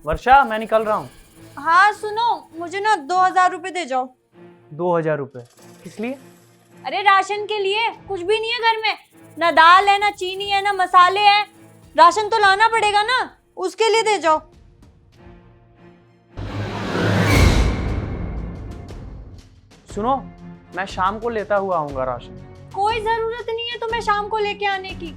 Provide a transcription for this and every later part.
वर्षा, मैं निकल रहा हूँ। हाँ सुनो, मुझे ना 2000 रुपए दे जाओ। 2000 रुपये किस लिए? अरे राशन के लिए, कुछ भी नहीं है घर में, ना दाल है, ना चीनी है, ना मसाले हैं। राशन तो लाना पड़ेगा ना, उसके लिए दे जाओ। सुनो, मैं शाम को लेता हुआ आऊंगा राशन। कोई जरूरत नहीं है तुम्हें शाम को लेके आने की।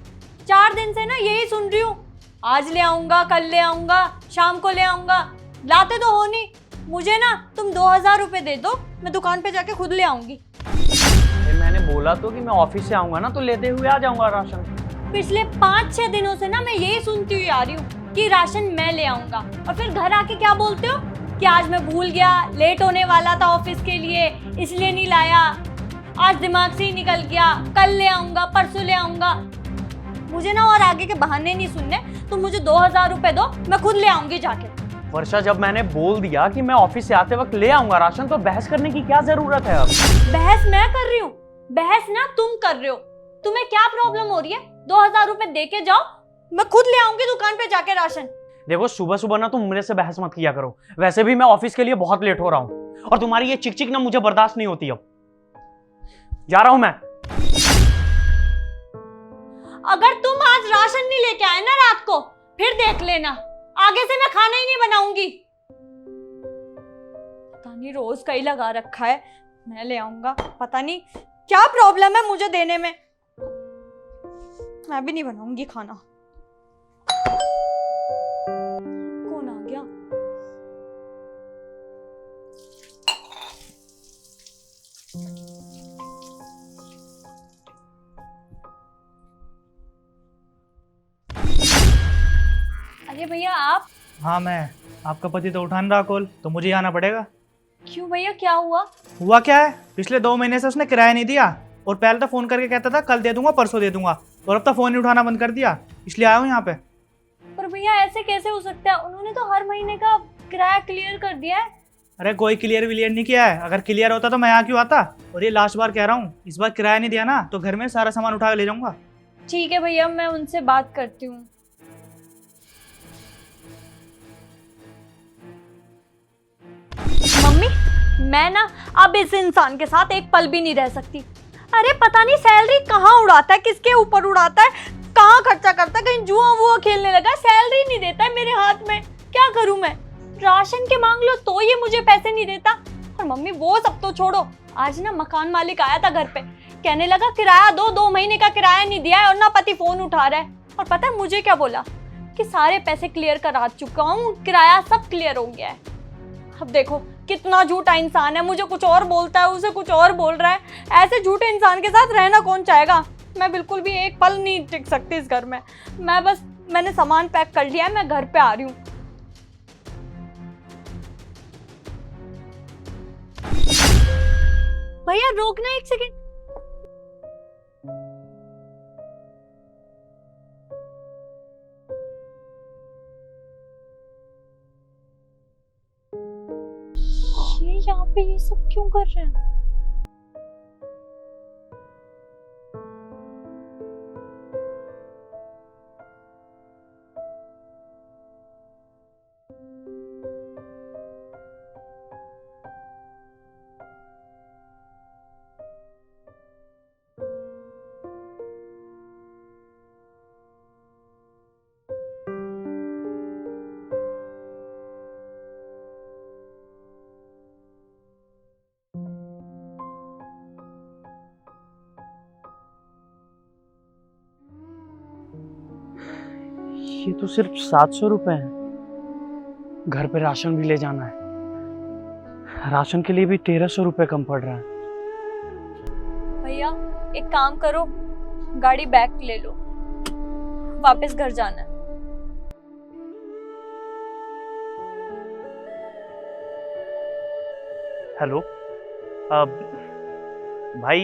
4 दिन से ना यही सुन रही हूँ, आज ले आऊंगा, कल ले आऊंगा, शाम को ले आऊंगा। लाते तो हो नहीं। मुझे ना तुम 2000 रुपए दे दो, मैं दुकान पे जाके खुद ले आऊंगी। मैंने बोला तो कि मैं ऑफिस से आऊंगा ना, तो लेते हुए आ जाऊंगा राशन। पिछले 5-6 दिनों से ना मैं यही सुनती हुई आ रही हूँ कि राशन मैं ले आऊंगा, और फिर घर आके क्या बोलते हो कि आज मैं भूल गया, लेट होने वाला था ऑफिस के लिए, इसलिए नहीं लाया, आज दिमाग से ही निकल गया, कल ले आऊंगा, परसों ले आऊंगा। मुझे ना और आगे के बहाने नहीं सुनने। तुम मुझे 2000 रुपए दो, मैं खुद ले आऊंगी जाके। वर्षा, जब मैंने बोल दिया कि मैं ऑफिस से आते वक्त ले आऊंगा राशन, तो बहस करने की क्या जरूरत है अब? बहस मैं कर रही हूँ? बहस ना तुम कर रहे हो। तुम्हें क्या प्रॉब्लम हो रही है? 2000 रुपए दे के जाओ, मैं खुद ले आऊंगी दुकान पे जाके राशन। देखो, सुबह सुबह ना तुम मेरे से बहस मत किया करो। वैसे भी मैं ऑफिस के लिए बहुत लेट हो रहा हूँ, और तुम्हारी ये चिक चिक ना मुझे बर्दाश्त नहीं होती। अब जा रहा हूं मैं। अगर तुम आज राशन नहीं लेके आए ना रात को, फिर देख लेना, आगे से मैं खाना ही नहीं बनाऊंगी। पता नहीं रोज कहीं लगा रखा है, मैं ले आऊंगा। पता नहीं क्या प्रॉब्लम है मुझे देने में। मैं भी नहीं बनाऊंगी खाना। कौन आ गया? अरे भैया आप? हाँ मैं। आपका पति तो उठा नहीं रहा कॉल, तो मुझे आना पड़ेगा। क्यों भैया, क्या हुआ? हुआ क्या है, पिछले 2 महीने से उसने किराया नहीं दिया, और पहले तो फोन करके कहता था कल दे दूंगा, परसों दे दूंगा, और अब तो फोन ही उठाना बंद कर दिया। इसलिए आया हूँ यहाँ पे। पर भैया ऐसे कैसे हो सकता है? उन्होंने तो हर महीने का किराया क्लियर कर दिया है। अरे कोई क्लियर विलियर नहीं किया है, अगर क्लियर होता तो मैं यहाँ क्यों आता। और ये लास्ट बार कह रहा हूँ, इस बार किराया नहीं दिया ना तो घर में सारा सामान उठा के ले जाऊंगा। ठीक है भैया, मैं उनसे बात करती हूँ। मम्मी, मैं ना अब इस इंसान के साथ एक पल भी नहीं रह सकती। अरे पता नहीं सैलरी कहाँ उड़ाता है, किसके ऊपर उड़ाता है, कहाँ खर्चा करता है, कहीं जुआ वुआ खेलने लगा, सैलरी नहीं देता है मेरे हाथ में। क्या करूँ मैं? राशन के मांग लो तो ये मुझे पैसे नहीं देता। और मम्मी वो सब तो छोड़ो, आज ना मकान मालिक आया था घर पे, कहने लगा किराया दो, 2 महीने का किराया नहीं दिया है, और ना पति फोन उठा रहा है। और पता है मुझे क्या बोला? कि सारे पैसे क्लियर करा चुका हूँ, किराया सब क्लियर हो गया है। अब देखो कितना झूठा इंसान है, मुझे कुछ और बोलता है, उसे कुछ और बोल रहा है। ऐसे झूठे इंसान के साथ रहना कौन चाहेगा? मैं बिल्कुल भी एक पल नहीं टिक सकती इस घर में। मैंने सामान पैक कर लिया है, मैं घर पे आ रही हूँ। भैया रोकना 1 सेकेंड। ये यहाँ पे ये सब क्यों कर रहे हैं? ये तो सिर्फ 700 रुपए हैं। घर पे राशन भी ले जाना है, राशन के लिए भी 1300 रुपए कम पड़ रहा है। भैया एक काम करो, गाड़ी बैक ले लो, वापस घर जाना है। हेलो, भाई,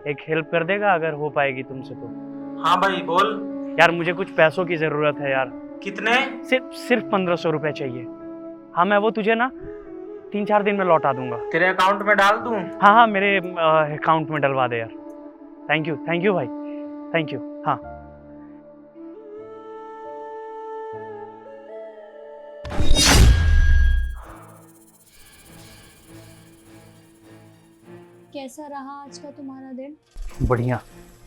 एक हेल्प कर देगा अगर हो पाएगी तुमसे तो? हाँ भाई बोल। यार मुझे कुछ पैसों की जरूरत है यार। कितने? सिर्फ 1500 रुपए चाहिए। हाँ, मैं वो तुझे ना 3-4 दिन में लौटा दूंगा। तेरे अकाउंट में डाल दूं? हाँ हाँ, मेरे अकाउंट में डलवा दे यार। थैंक यू भाई, थैंक यू। हाँ कैसा रहा आज का तुम्हारा दिन? बढ़िया।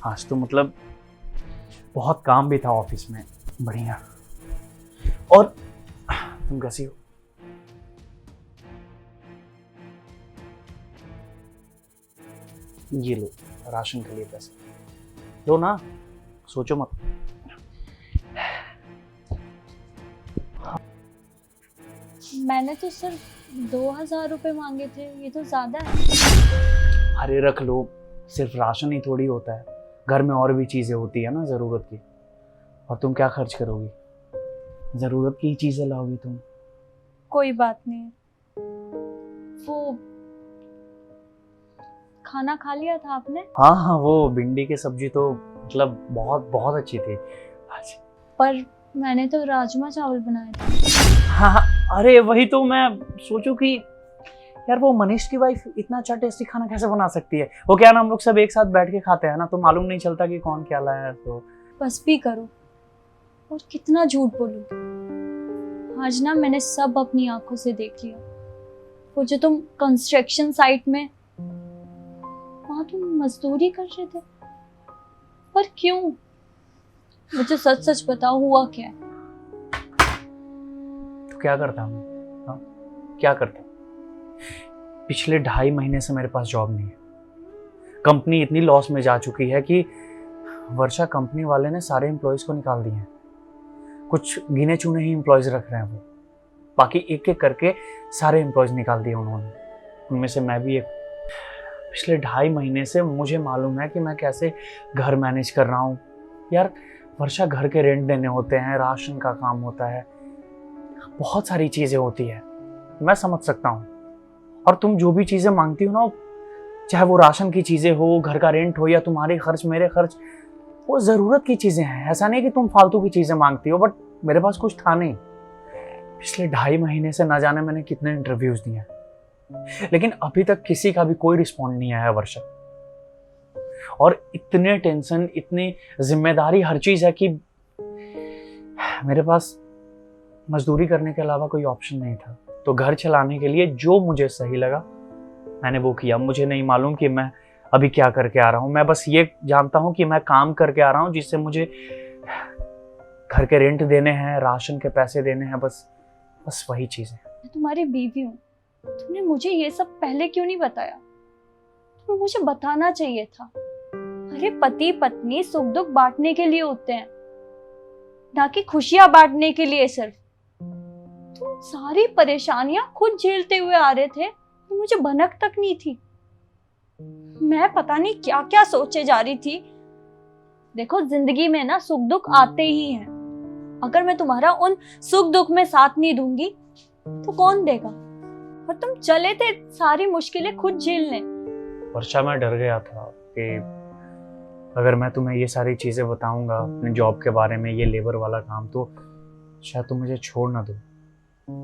आज तो मतलब बहुत काम भी था ऑफिस में। बढ़िया। और तुम कैसी हो? ये लो राशन के लिए पैसे, लो ना, सोचो मत। मैंने तो सिर्फ 2000 रुपए मांगे थे, ये तो ज्यादा है। अरे रख लो, सिर्फ राशन ही थोड़ी होता है, घर में और भी चीजें होती है ना जरूरत की। और तुम क्या खर्च करोगी? जरूरत की चीजें लाओगी तुम। कोई बात नहीं। वो खाना खा लिया था आपने? हाँ हाँ, वो भिंडी की सब्जी तो मतलब बहुत बहुत अच्छी थी आज। पर मैंने तो राजमा चावल बनाए थे। हाँ हाँ, अरे वही तो मैं सोचूं कि यार वो मनीष की वाइफ इतना अच्छा टेस्टी खाना कैसे बना सकती है। वो क्या ना, हम लोग सब एक साथ बैठ के खाते हैं ना, तो मालूम नहीं चलता कि कौन क्या लाया है। तो बस भी करो। और कितना झूठ बोलूं, आज ना मैंने सब अपनी आंखों से देख लिया। वो जो तुम कंस्ट्रक्शन साइट में वहां तुम मजदूरी कर रहे थे, पर क्यों? मुझे सच सच बताओ, हुआ क्या है? तो क्या करता हूँ? हाँ, क्या करता? पिछले 2.5 महीने से मेरे पास जॉब नहीं है। कंपनी इतनी लॉस में जा चुकी है कि वर्षा कंपनी वाले ने सारे एम्प्लॉयज को निकाल दिए हैं। कुछ गिने चुने ही एम्प्लॉयज रख रहे हैं, वो बाकी एक एक करके सारे एम्प्लॉयज निकाल दिए उन्होंने। उनमें से मैं भी एक। पिछले 2.5 महीने से मुझे मालूम है कि मैं कैसे घर मैनेज कर रहा हूँ। यार वर्षा, घर के रेंट देने होते हैं, राशन का काम होता है, बहुत सारी चीज़ें होती है, मैं समझ सकता हूँ। और तुम जो भी चीज़ें मांगती हो ना, चाहे वो राशन की चीज़ें हो, घर का रेंट हो, या तुम्हारे खर्च मेरे खर्च, वो ज़रूरत की चीज़ें हैं। ऐसा नहीं कि तुम फालतू की चीज़ें मांगती हो, बट मेरे पास कुछ था नहीं। पिछले 2.5 महीने से ना जाने मैंने कितने इंटरव्यूज़ दिए हैं, लेकिन अभी तक किसी का भी कोई रिस्पॉन्ड नहीं आया वर्षा। और इतने टेंशन, इतनी जिम्मेदारी, हर चीज़ है कि मेरे पास मजदूरी करने के अलावा कोई ऑप्शन नहीं था। तो घर चलाने के लिए जो मुझे सही लगा मैंने वो किया। मुझे नहीं मालूम कि मैं अभी क्या करके आ रहा हूँ। मैं बस ये जानता हूँ कि मैं काम करके आ रहा हूँ जिससे मुझे घर के रेंट देने हैं, राशन के पैसे देने हैं, बस वही चीज़ है। मैं तुम्हारी बीवी हूँ, तुमने मुझे ये सब पहले क्यों नहीं बताया? तुम्हें मुझे बताना चाहिए था। अरे पति पत्नी सुख दुख बांटने के लिए होते हैं, ना कि खुशियां बांटने के लिए सिर्फ। तुम सारी परेशानियां खुद झेलते हुए आ रहे थे, तो मुझे भनक तक नहीं थी। मैं पता नहीं क्या क्या सोचे जा रही थी। देखो, जिंदगी में ना सुख दुख आते ही हैं। अगर मैं तुम्हारा उन सुख दुख में साथ नहीं दूंगी तो कौन देगा? और तुम चले थे सारी मुश्किलें खुद झेलने। वर्षा, मैं डर गया था कि अगर मैं तुम्हें ये सारी चीज़ें बताऊंगा अपने जॉब के बारे में, ये लेबर वाला काम, तो शायद तुम मुझे छोड़ ना दो,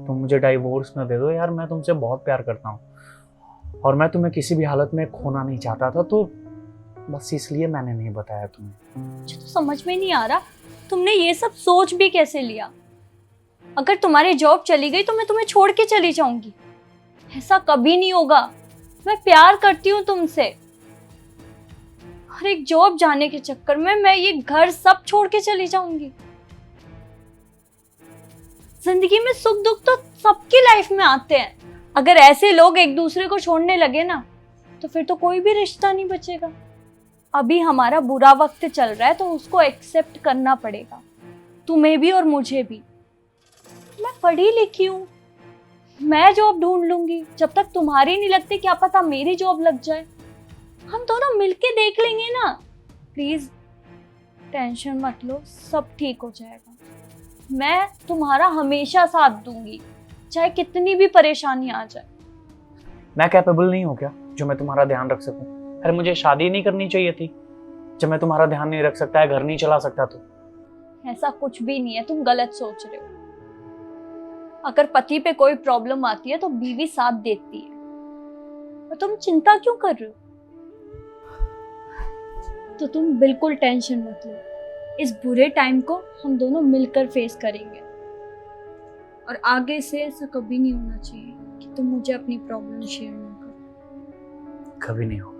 तुम मुझे डाइवोर्स ना दे दो। यार मैं तुमसे बहुत प्यार करता हूँ और मैं तुम्हें किसी भी हालत में खोना नहीं चाहता था, तो बस इसलिए मैंने नहीं बताया तुम्हें। मुझे तो समझ में नहीं आ रहा तुमने ये सब सोच भी कैसे लिया। अगर तुम्हारी जॉब चली गई तो मैं तुम्हें छोड़ के चली जाऊंगी? ऐसा कभी नहीं होगा। मैं प्यार करती हूँ तुमसे, और एक जॉब जाने के चक्कर में मैं ये घर सब छोड़ के चली जाऊंगी? जिंदगी में सुख दुख तो सबकी लाइफ में आते हैं। अगर ऐसे लोग एक दूसरे को छोड़ने लगे ना, तो फिर तो कोई भी रिश्ता नहीं बचेगा। अभी हमारा बुरा वक्त चल रहा है तो उसको एक्सेप्ट करना पड़ेगा, तुम्हें भी और मुझे भी। मैं पढ़ी लिखी हूँ, मैं जॉब ढूंढ लूंगी। जब तक तुम्हारी नहीं लगती, क्या पता मेरी जॉब लग जाए। हम दोनों मिलके देख लेंगे ना। प्लीज टेंशन मत लो, सब ठीक हो जाएगा। मैं तुम्हारा हमेशा साथ दूंगी, चाहे कितनी भी परेशानी आ जाए। मैं कैपेबल नहीं हूँ क्या जो मैं तुम्हारा ध्यान रख सकूं? अरे मुझे शादी नहीं करनी चाहिए थी जब मैं तुम्हारा ध्यान नहीं रख सकता है, घर नहीं चला सकता? तो ऐसा कुछ भी नहीं है, तुम गलत सोच रहे हो। अगर पति पे कोई प्रॉब्लम आती है तो बीवी साथ देती है, और तुम चिंता क्यों कर रहे हो? तो तुम बिल्कुल टेंशन मत लो, इस बुरे टाइम को हम दोनों मिलकर फेस करेंगे। और आगे से ऐसा कभी नहीं होना चाहिए कि तुम मुझे अपनी प्रॉब्लम शेयर ना करो। कभी नहीं हो।